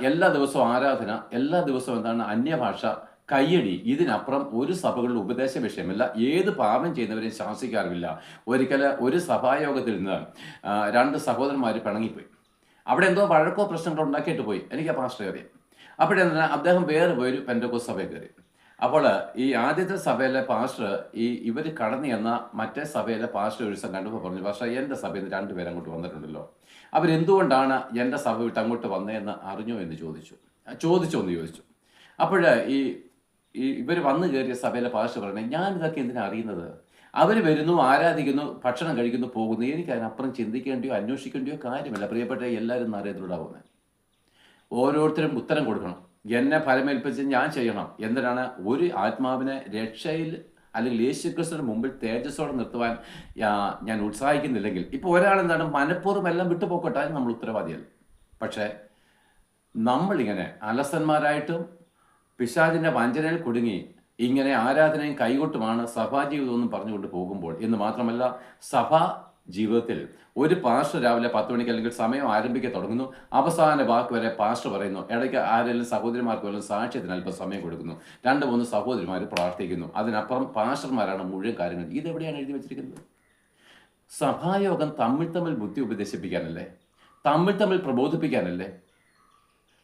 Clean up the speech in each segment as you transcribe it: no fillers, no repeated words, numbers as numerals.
എല്ലാ ദിവസവും ആരാധന, എല്ലാ ദിവസവും അന്യഭാഷ, കയ്യടി, ഇതിനപ്പുറം ഒരു സഭകളിൽ ഉപദേശ വിഷയമല്ല. ഏത് പാപം ചെയ്യുന്നവരെയും ശാസിക്കാറുമില്ല. ഒരിക്കൽ ഒരു സഭായോഗത്തിൽ നിന്ന് 2 സഹോദരന്മാർ പിണങ്ങിപ്പോയി. അവിടെ എന്തോ വഴക്കോ പ്രശ്നങ്ങളോ ഉണ്ടാക്കിയിട്ട് പോയി. എനിക്ക് ആ പാസ്റ്ററെ അറിയാം. അദ്ദേഹം വേറെ പോയൊരു പെന്തക്കോസ്ത് സഭയിൽ കയറി. അപ്പോൾ ഈ ആദ്യത്തെ സഭയിലെ പാസ്റ്റർ ഇവർ കടന്നു ചെന്ന മറ്റേ സഭയിലെ പാസ്റ്റർ ഒരു ദിവസം കണ്ടപ്പോൾ പറഞ്ഞു, "പാസ്റ്റർ, എൻ്റെ സഭയിൽ നിന്ന് 2 പേര് അങ്ങോട്ട് വന്നിട്ടുണ്ടല്ലോ. അവരെന്തുകൊണ്ടാണ് എൻ്റെ സഭ വിട്ട് അങ്ങോട്ട് വന്നതെന്ന് അറിഞ്ഞോ എന്ന് ചോദിച്ചു." അപ്പോൾ ഈ ഇവർ വന്നു കയറിയ സഭയിലെ പാസ്റ്റർ പറഞ്ഞു, "ഞാൻ ഇതൊക്കെ എന്തിനാണ് അറിയുന്നത്? അവർ വരുന്നു, ആരാധിക്കുന്നു, ഭക്ഷണം കഴിക്കുന്നു, പോകുന്നു. എനിക്ക് അതിനപ്പുറം ചിന്തിക്കേണ്ടിയോ അന്വേഷിക്കേണ്ടിയോ കാര്യമില്ല. പ്രിയപ്പെട്ട എല്ലാവരും നരകത്തിലൂടാവുന്നത്. ഓരോരുത്തരും ഉത്തരം കൊടുക്കണം. എന്നെ ഫലമേൽപ്പിച്ച് ഞാൻ ചെയ്യണം. എന്തിനാണ്? ഒരു ആത്മാവിനെ രക്ഷയിൽ അല്ലെങ്കിൽ യേശുക്രിസ്തുവിന്റെ മുമ്പിൽ തേജസ്സോടെ നിർത്തുവാൻ ഞാൻ ഉത്സാഹിക്കുന്നില്ലെങ്കിൽ, ഇപ്പോൾ ഒരാളെന്താണ് മനഃപൂർവ്വം എല്ലാം വിട്ടുപോക്കട്ടെ, അതിന് നമ്മൾ ഉത്തരവാദിയല്ല. പക്ഷേ നമ്മളിങ്ങനെ അലസന്മാരായിട്ടും പിശാചിൻ്റെ വഞ്ചനയിൽ കുടുങ്ങി ഇങ്ങനെ ആരാധനയും കൈകൊട്ടുമാണ് സഭാജീവിതം എന്നും പറഞ്ഞുകൊണ്ട് പോകുമ്പോൾ, എന്ന് മാത്രമല്ല സഭാ ജീവിതത്തിൽ ഒരു പാസ്റ്റർ രാവിലെ 10 മണിക്ക് അല്ലെങ്കിൽ സമയം ആരംഭിക്കാൻ തുടങ്ങുന്നു, അവസാന വാക്ക് വരെ പാസ്റ്റർ പറയുന്നു, ഇടയ്ക്ക് ആരെങ്കിലും സഹോദരിമാർക്ക് വല്ലതും സാക്ഷ്യത്തിന് അല്പം സമയം കൊടുക്കുന്നു, 2-3 സഹോദരിമാർ പ്രാർത്ഥിക്കുന്നു, അതിനപ്പുറം പാസ്റ്റർമാരാണ് മുഴുവൻ കാര്യങ്ങൾ. ഇതെവിടെയാണ് എഴുതി വെച്ചിരിക്കുന്നത്? സഭായോഗം തമ്മിൽ ബുദ്ധി ഉപദേശിപ്പിക്കാനല്ലേ? തമ്മിൽ പ്രബോധിപ്പിക്കാനല്ലേ?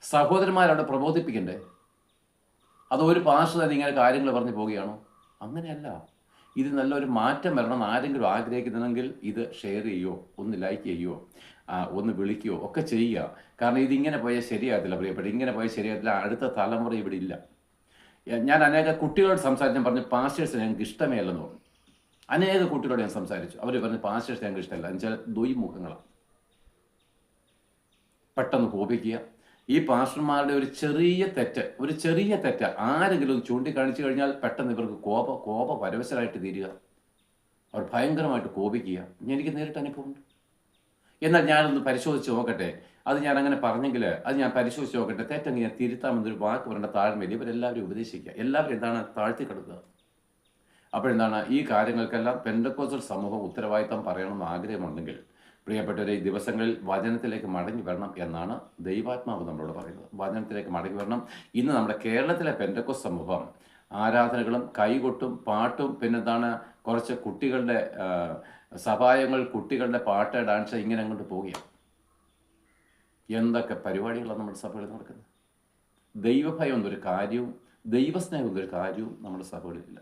സഹോദരന്മാരവിടെ പ്രബോധിപ്പിക്കണ്ടേ? അതോ ഒരു പാസ്റ്റർ തന്നെ ഇങ്ങനെ കാര്യങ്ങൾ പറഞ്ഞു പോവുകയാണോ? അങ്ങനെയല്ല. ഇത് നല്ലൊരു മാറ്റം വരണമെന്ന് ആരെങ്കിലും ആഗ്രഹിക്കുന്നുണ്ടെങ്കിൽ ഇത് ഷെയർ ചെയ്യുകയോ, ഒന്ന് ലൈക്ക് ചെയ്യുകയോ, ഒന്ന് വിളിക്കുകയോ ഒക്കെ ചെയ്യുക. കാരണം ഇതിങ്ങനെ പോയാൽ ശരിയാകത്തില്ല പ്രിയപ്പെട്ട. ഇങ്ങനെ പോയാൽ ശരിയാകത്തില്ല. അടുത്ത തലമുറ ഇവിടെ ഇല്ല. ഞാൻ അനേക കുട്ടികളോട് സംസാരിച്ച് പറഞ്ഞു, പാസ്റ്റേഴ്സിനെ ഞങ്ങൾക്ക് ഇഷ്ടമേ അല്ലെന്ന് പറഞ്ഞു. അനേക കുട്ടികളോട് ഞാൻ സംസാരിച്ചു. അവർ പറഞ്ഞു, പാസ്റ്റേഴ്സ് ഞങ്ങൾക്ക് ഇഷ്ടമല്ല. എന്നുവെച്ചാൽ ദ്വൈമുഖങ്ങളാണ്. പെട്ടെന്ന് കോപിക്കുക. ഈ പാസ്റ്റർമാരുടെ ഒരു ചെറിയ തെറ്റ് ആരെങ്കിലും ചൂണ്ടിക്കാണിച്ചു കഴിഞ്ഞാൽ പെട്ടെന്ന് ഇവർക്ക് കോപ പരവശരായിട്ട് തീരുക. അവർ ഭയങ്കരമായിട്ട് കോപിക്കുക. എനിക്ക് നേരിട്ട് അനുഭവമുണ്ട്. എന്നാൽ ഞാനൊന്ന് പരിശോധിച്ച് നോക്കട്ടെ, അത് ഞാൻ അങ്ങനെ പറഞ്ഞെങ്കിൽ അത് ഞാൻ പരിശോധിച്ച് നോക്കട്ടെ, തെറ്റെങ്കിൽ ഞാൻ തിരുത്താമെന്നൊരു വാക്ക് പറയേണ്ട താഴ്മയിൽ ഇവരെല്ലാവരും ഉപദേശിക്കുക. എല്ലാവരും താഴ്ത്തി കിടക്കുക. അപ്പോഴെന്താണ് ഈ കാര്യങ്ങൾക്കെല്ലാം പെന്തക്കോസ്തൽ സമൂഹം ഉത്തരവാദിത്തം പറയണമെന്ന് ആഗ്രഹമുണ്ടെങ്കിൽ, പ്രിയപ്പെട്ടവരെ, ഈ ദിവസങ്ങളിൽ വചനത്തിലേക്ക് മടങ്ങി വരണം എന്നാണ് ദൈവാത്മാവ് നമ്മളോട് പറയുന്നത്. വചനത്തിലേക്ക് മടങ്ങി വരണം. ഇന്ന് നമ്മുടെ കേരളത്തിലെ പെന്തക്കോസ്ത് സമൂഹം ആരാധനകളും കൈകൊട്ടും പാട്ടും കുറച്ച് കുട്ടികളുടെ സഭായങ്ങൾ, കുട്ടികളുടെ പാട്ട്, ഡാൻസ്, ഇങ്ങനെ അങ്ങോട്ട് പോവുകയാണ്. എന്തൊക്കെ പരിപാടികളാണ് നമ്മുടെ സഭകളിൽ നടക്കുന്നത്? ദൈവഭയം എന്നൊരു കാര്യവും ദൈവസ്നേഹം എന്നൊരു കാര്യവും നമ്മുടെ സഭകളിലില്ല.